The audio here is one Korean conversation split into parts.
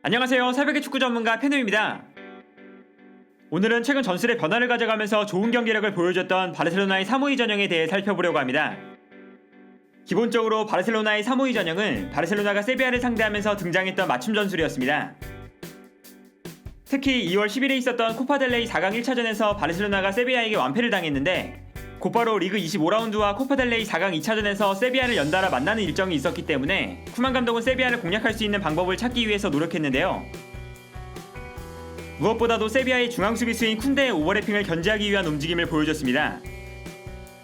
안녕하세요. 새벽의 축구 전문가 페누입니다. 오늘은 최근 전술의 변화를 가져가면서 좋은 경기력을 보여줬던 바르셀로나의 352 전형에 대해 살펴보려고 합니다. 기본적으로 바르셀로나의 352 전형은 바르셀로나가 세비야를 상대하면서 등장했던 맞춤 전술이었습니다. 특히 2월 10일에 있었던 코파델레이 4강 1차전에서 바르셀로나가 세비야에게 완패를 당했는데 곧바로 리그 25라운드와 코파델레이 4강 2차전에서 세비야를 연달아 만나는 일정이 있었기 때문에 쿠만 감독은 세비야를 공략할 수 있는 방법을 찾기 위해서 노력했는데요. 무엇보다도 세비야의 중앙 수비수인 쿤데의 오버래핑을 견제하기 위한 움직임을 보여줬습니다.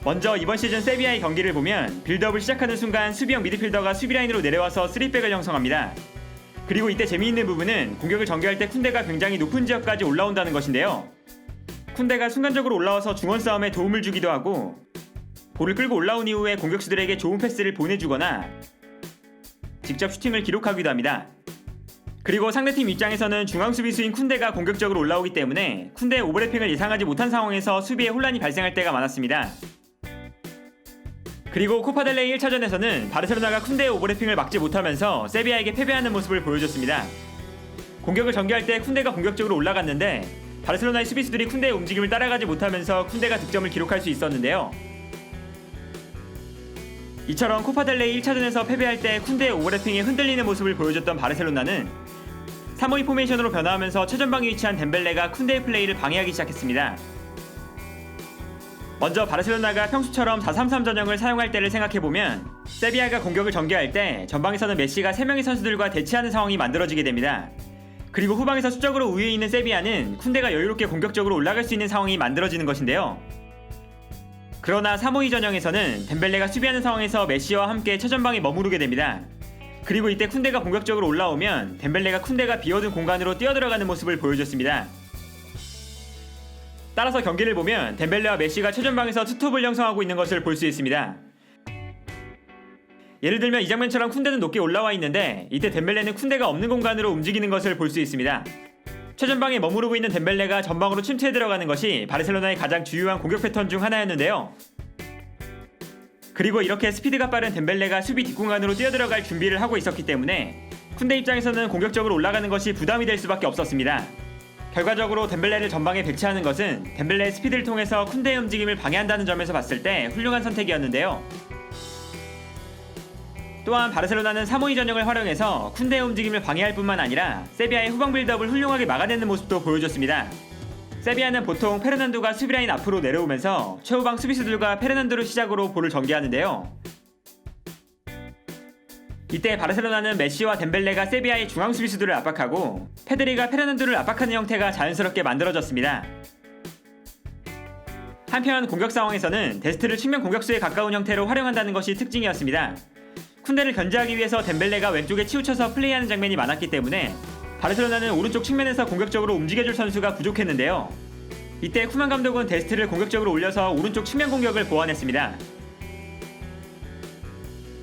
먼저 이번 시즌 세비야의 경기를 보면 빌드업을 시작하는 순간 수비형 미드필더가 수비라인으로 내려와서 3백을 형성합니다. 그리고 이때 재미있는 부분은 공격을 전개할 때 쿤데가 굉장히 높은 지역까지 올라온다는 것인데요. 쿤데가 순간적으로 올라와서 중원 싸움에 도움을 주기도 하고 볼을 끌고 올라온 이후에 공격수들에게 좋은 패스를 보내주거나 직접 슈팅을 기록하기도 합니다. 그리고 상대팀 입장에서는 중앙 수비수인 쿤데가 공격적으로 올라오기 때문에 쿤데의 오버래핑을 예상하지 못한 상황에서 수비에 혼란이 발생할 때가 많았습니다. 그리고 코파델레이 1차전에서는 바르셀로나가 쿤데의 오버래핑을 막지 못하면서 세비야에게 패배하는 모습을 보여줬습니다. 공격을 전개할 때 쿤데가 공격적으로 올라갔는데 바르셀로나의 수비수들이 쿤데의 움직임을 따라가지 못하면서 쿤데가 득점을 기록할 수 있었는데요. 이처럼 코파델레이 1차전에서 패배할 때 쿤데의 오버래핑에 흔들리는 모습을 보여줬던 바르셀로나는 352 포메이션으로 변화하면서 최전방에 위치한 덴벨레가 쿤데의 플레이를 방해하기 시작했습니다. 먼저 바르셀로나가 평소처럼 4-3-3 전형을 사용할 때를 생각해보면 세비야가 공격을 전개할 때 전방에서는 메시가 3명의 선수들과 대치하는 상황이 만들어지게 됩니다. 그리고 후방에서 수적으로 우위에 있는 세비야는 쿤데가 여유롭게 공격적으로 올라갈 수 있는 상황이 만들어지는 것인데요. 그러나 352 전형에서는 덴벨레가 수비하는 상황에서 메시와 함께 최전방에 머무르게 됩니다. 그리고 이때 쿤데가 공격적으로 올라오면 덴벨레가 쿤데가 비어둔 공간으로 뛰어들어가는 모습을 보여줬습니다. 따라서 경기를 보면 덴벨레와 메시가 최전방에서 투톱을 형성하고 있는 것을 볼 수 있습니다. 예를 들면 이 장면처럼 쿤데는 높게 올라와 있는데 이때 덴벨레는 쿤데가 없는 공간으로 움직이는 것을 볼 수 있습니다. 최전방에 머무르고 있는 덴벨레가 전방으로 침투해 들어가는 것이 바르셀로나의 가장 주요한 공격 패턴 중 하나였는데요. 그리고 이렇게 스피드가 빠른 덴벨레가 수비 뒷공간으로 뛰어들어갈 준비를 하고 있었기 때문에 쿤데 입장에서는 공격적으로 올라가는 것이 부담이 될 수밖에 없었습니다. 결과적으로 덴벨레를 전방에 배치하는 것은 덴벨레의 스피드를 통해서 쿤데의 움직임을 방해한다는 점에서 봤을 때 훌륭한 선택이었는데요. 또한 바르셀로나는 352 전형을 활용해서 쿤데의 움직임을 방해할 뿐만 아니라 세비야의 후방 빌드업을 훌륭하게 막아내는 모습도 보여줬습니다. 세비야는 보통 페르난도가 수비라인 앞으로 내려오면서 최후방 수비수들과 페르난도를 시작으로 볼을 전개하는데요. 이때 바르셀로나는 메시와 덴벨레가 세비야의 중앙 수비수들을 압박하고 페드리가 페르난도를 압박하는 형태가 자연스럽게 만들어졌습니다. 한편 공격 상황에서는 데스트를 측면 공격수에 가까운 형태로 활용한다는 것이 특징이었습니다. 쿤데를 견제하기 위해서 덴벨레가 왼쪽에 치우쳐서 플레이하는 장면이 많았기 때문에 바르셀로나는 오른쪽 측면에서 공격적으로 움직여줄 선수가 부족했는데요. 이때 쿠만 감독은 데스트를 공격적으로 올려서 오른쪽 측면 공격을 보완했습니다.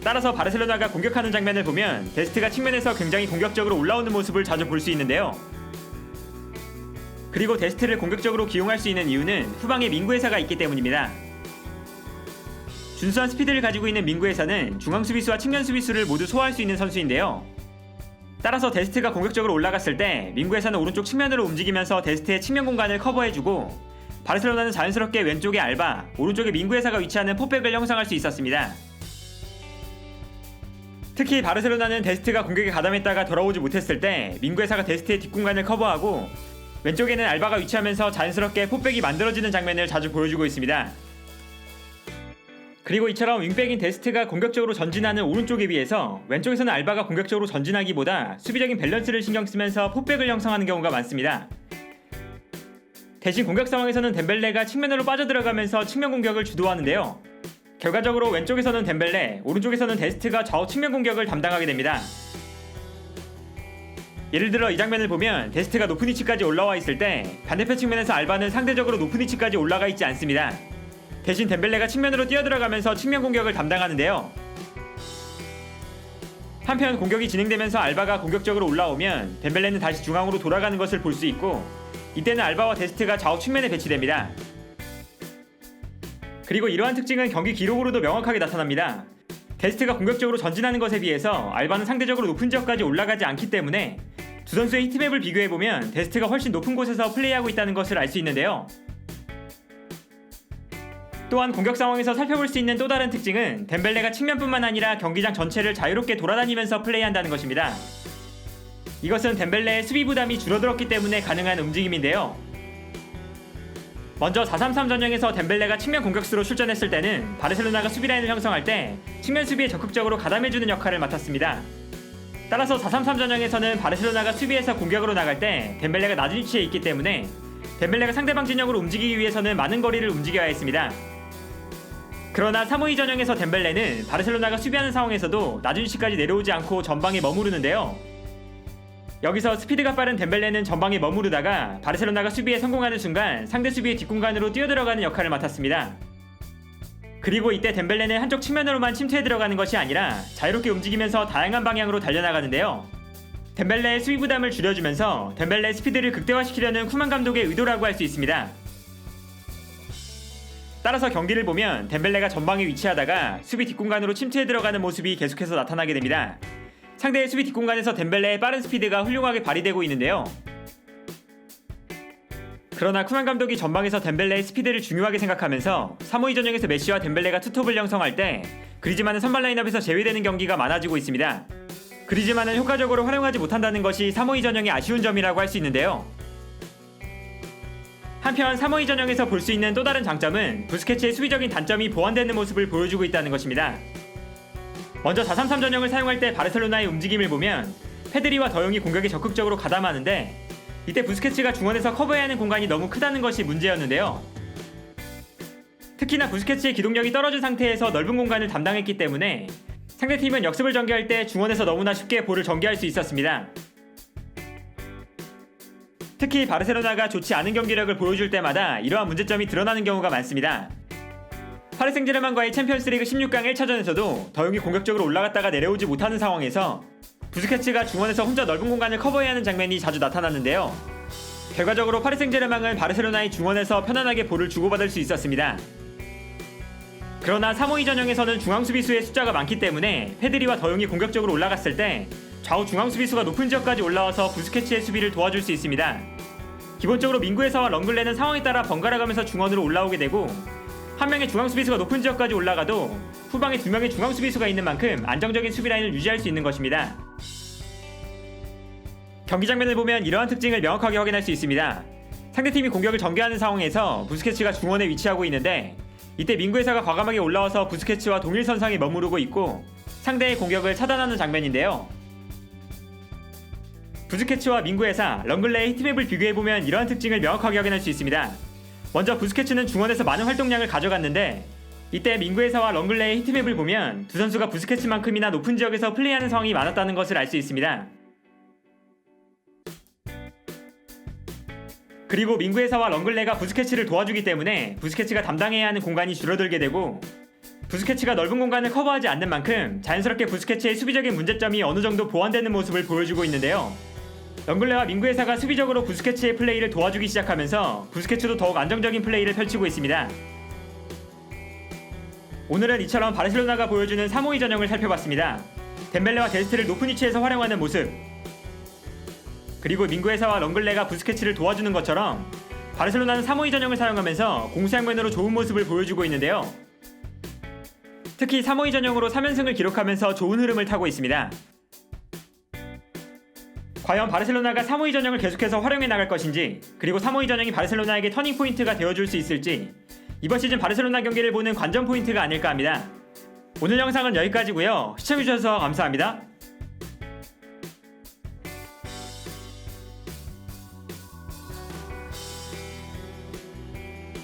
따라서 바르셀로나가 공격하는 장면을 보면 데스트가 측면에서 굉장히 공격적으로 올라오는 모습을 자주 볼 수 있는데요. 그리고 데스트를 공격적으로 기용할 수 있는 이유는 후방에 민구에사가 있기 때문입니다. 준수한 스피드를 가지고 있는 민구에사는 중앙 수비수와 측면 수비수를 모두 소화할 수 있는 선수인데요. 따라서 데스트가 공격적으로 올라갔을 때 민구에사는 오른쪽 측면으로 움직이면서 데스트의 측면 공간을 커버해주고 바르셀로나는 자연스럽게 왼쪽에 알바, 오른쪽에 민구에사가 위치하는 포백을 형성할 수 있었습니다. 특히 바르셀로나는 데스트가 공격에 가담했다가 돌아오지 못했을 때 민구에사가 데스트의 뒷공간을 커버하고 왼쪽에는 알바가 위치하면서 자연스럽게 포백이 만들어지는 장면을 자주 보여주고 있습니다. 그리고 이처럼 윙백인 데스트가 공격적으로 전진하는 오른쪽에 비해서 왼쪽에서는 알바가 공격적으로 전진하기보다 수비적인 밸런스를 신경쓰면서 포백을 형성하는 경우가 많습니다. 대신 공격 상황에서는 덴벨레가 측면으로 빠져들어가면서 측면 공격을 주도하는데요. 결과적으로 왼쪽에서는 덴벨레, 오른쪽에서는 데스트가 좌우 측면 공격을 담당하게 됩니다. 예를 들어 이 장면을 보면 데스트가 높은 위치까지 올라와 있을 때 반대편 측면에서 알바는 상대적으로 높은 위치까지 올라가 있지 않습니다. 대신 덴벨레가 측면으로 뛰어들어가면서 측면 공격을 담당하는데요. 한편 공격이 진행되면서 알바가 공격적으로 올라오면 덴벨레는 다시 중앙으로 돌아가는 것을 볼 수 있고 이때는 알바와 데스트가 좌우 측면에 배치됩니다. 그리고 이러한 특징은 경기 기록으로도 명확하게 나타납니다. 데스트가 공격적으로 전진하는 것에 비해서 알바는 상대적으로 높은 지역까지 올라가지 않기 때문에 두 선수의 히트맵을 비교해보면 데스트가 훨씬 높은 곳에서 플레이하고 있다는 것을 알 수 있는데요. 또한 공격 상황에서 살펴볼 수 있는 또 다른 특징은 덴벨레가 측면뿐만 아니라 경기장 전체를 자유롭게 돌아다니면서 플레이한다는 것입니다. 이것은 덴벨레의 수비 부담이 줄어들었기 때문에 가능한 움직임인데요. 먼저 4-3-3 전형에서 덴벨레가 측면 공격수로 출전했을 때는 바르셀로나가 수비 라인을 형성할 때 측면 수비에 적극적으로 가담해주는 역할을 맡았습니다. 따라서 4-3-3 전형에서는 바르셀로나가 수비에서 공격으로 나갈 때 덴벨레가 낮은 위치에 있기 때문에 덴벨레가 상대방 진영으로 움직이기 위해서는 많은 거리를 움직여야 했습니다. 그러나 3-5-2 전형에서 덴벨레는 바르셀로나가 수비하는 상황에서도 낮은 위치까지 내려오지 않고 전방에 머무르는데요. 여기서 스피드가 빠른 덴벨레는 전방에 머무르다가 바르셀로나가 수비에 성공하는 순간 상대 수비의 뒷공간으로 뛰어들어가는 역할을 맡았습니다. 그리고 이때 덴벨레는 한쪽 측면으로만 침투해 들어가는 것이 아니라 자유롭게 움직이면서 다양한 방향으로 달려나가는데요. 덴벨레의 수비 부담을 줄여주면서 덴벨레의 스피드를 극대화시키려는 쿠만 감독의 의도라고 할 수 있습니다. 따라서 경기를 보면 덴벨레가 전방에 위치하다가 수비 뒷공간으로 침투해 들어가는 모습이 계속해서 나타나게 됩니다. 상대의 수비 뒷공간에서 덴벨레의 빠른 스피드가 훌륭하게 발휘되고 있는데요. 그러나 쿠만 감독이 전방에서 덴벨레의 스피드를 중요하게 생각하면서 3-5-2 전형에서 메시와 덴벨레가 투톱을 형성할 때 그리즈만은 선발 라인업에서 제외되는 경기가 많아지고 있습니다. 그리즈만을 효과적으로 활용하지 못한다는 것이 3-5-2 전형의 아쉬운 점이라고 할 수 있는데요. 한편 3-5-2 전형에서 볼 수 있는 또 다른 장점은 부스케츠의 수비적인 단점이 보완되는 모습을 보여주고 있다는 것입니다. 먼저 4-3-3 전형을 사용할 때 바르셀로나의 움직임을 보면 페드리와 더용이 공격에 적극적으로 가담하는데 이때 부스케츠가 중원에서 커버해야 하는 공간이 너무 크다는 것이 문제였는데요. 특히나 부스케츠의 기동력이 떨어진 상태에서 넓은 공간을 담당했기 때문에 상대팀은 역습을 전개할 때 중원에서 너무나 쉽게 볼을 전개할 수 있었습니다. 특히 바르셀로나가 좋지 않은 경기력을 보여줄 때마다 이러한 문제점이 드러나는 경우가 많습니다. 파리 생제르맹과의 챔피언스리그 16강 1차전에서도 더용이 공격적으로 올라갔다가 내려오지 못하는 상황에서 부스케츠가 중원에서 혼자 넓은 공간을 커버해야 하는 장면이 자주 나타났는데요. 결과적으로 파리 생제르맹은 바르셀로나의 중원에서 편안하게 볼을 주고받을 수 있었습니다. 그러나 3-5-2 전형에서는 중앙 수비수의 숫자가 많기 때문에 페드리와 더용이 공격적으로 올라갔을 때 좌우 중앙 수비수가 높은 지역까지 올라와서 부스케츠의 수비를 도와줄 수 있습니다. 기본적으로 민구에서와 렁글레는 상황에 따라 번갈아가면서 중원으로 올라오게 되고 한 명의 중앙 수비수가 높은 지역까지 올라가도 후방에 두 명의 중앙 수비수가 있는 만큼 안정적인 수비 라인을 유지할 수 있는 것입니다. 경기 장면을 보면 이러한 특징을 명확하게 확인할 수 있습니다. 상대팀이 공격을 전개하는 상황에서 부스케츠가 중원에 위치하고 있는데 이때 민구에서가 과감하게 올라와서 부스케츠와 동일선상에 머무르고 있고 상대의 공격을 차단하는 장면인데요. 부스케츠와 민구에서 렁글레의 히트맵을 비교해보면 이러한 특징을 명확하게 확인할 수 있습니다. 먼저 부스케츠는 중원에서 많은 활동량을 가져갔는데 이때 민구에서와 렁글레의 히트맵을 보면 두 선수가 부스케츠만큼이나 높은 지역에서 플레이하는 상황이 많았다는 것을 알 수 있습니다. 그리고 민구에서와 렁글레가 부스케츠를 도와주기 때문에 부스케츠가 담당해야 하는 공간이 줄어들게 되고 부스케츠가 넓은 공간을 커버하지 않는 만큼 자연스럽게 부스케츠의 수비적인 문제점이 어느 정도 보완되는 모습을 보여주고 있는데요. 렁글레와 민구에사가 수비적으로 부스케츠의 플레이를 도와주기 시작하면서 부스케츠도 더욱 안정적인 플레이를 펼치고 있습니다. 오늘은 이처럼 바르셀로나가 보여주는 3-5-2 전형을 살펴봤습니다. 덴벨레와 데스트를 높은 위치에서 활용하는 모습, 그리고 민구에사와 렁글레가 부스케츠를 도와주는 것처럼 바르셀로나는 3-5-2 전형을 사용하면서 공수양면으로 좋은 모습을 보여주고 있는데요. 특히 3-5-2 전형으로 3연승을 기록하면서 좋은 흐름을 타고 있습니다. 과연 바르셀로나가 3-5-2 전형을 계속해서 활용해 나갈 것인지, 그리고 3-5-2 전형이 바르셀로나에게 터닝 포인트가 되어줄 수 있을지 이번 시즌 바르셀로나 경기를 보는 관전 포인트가 아닐까 합니다. 오늘 영상은 여기까지고요. 시청해주셔서 감사합니다.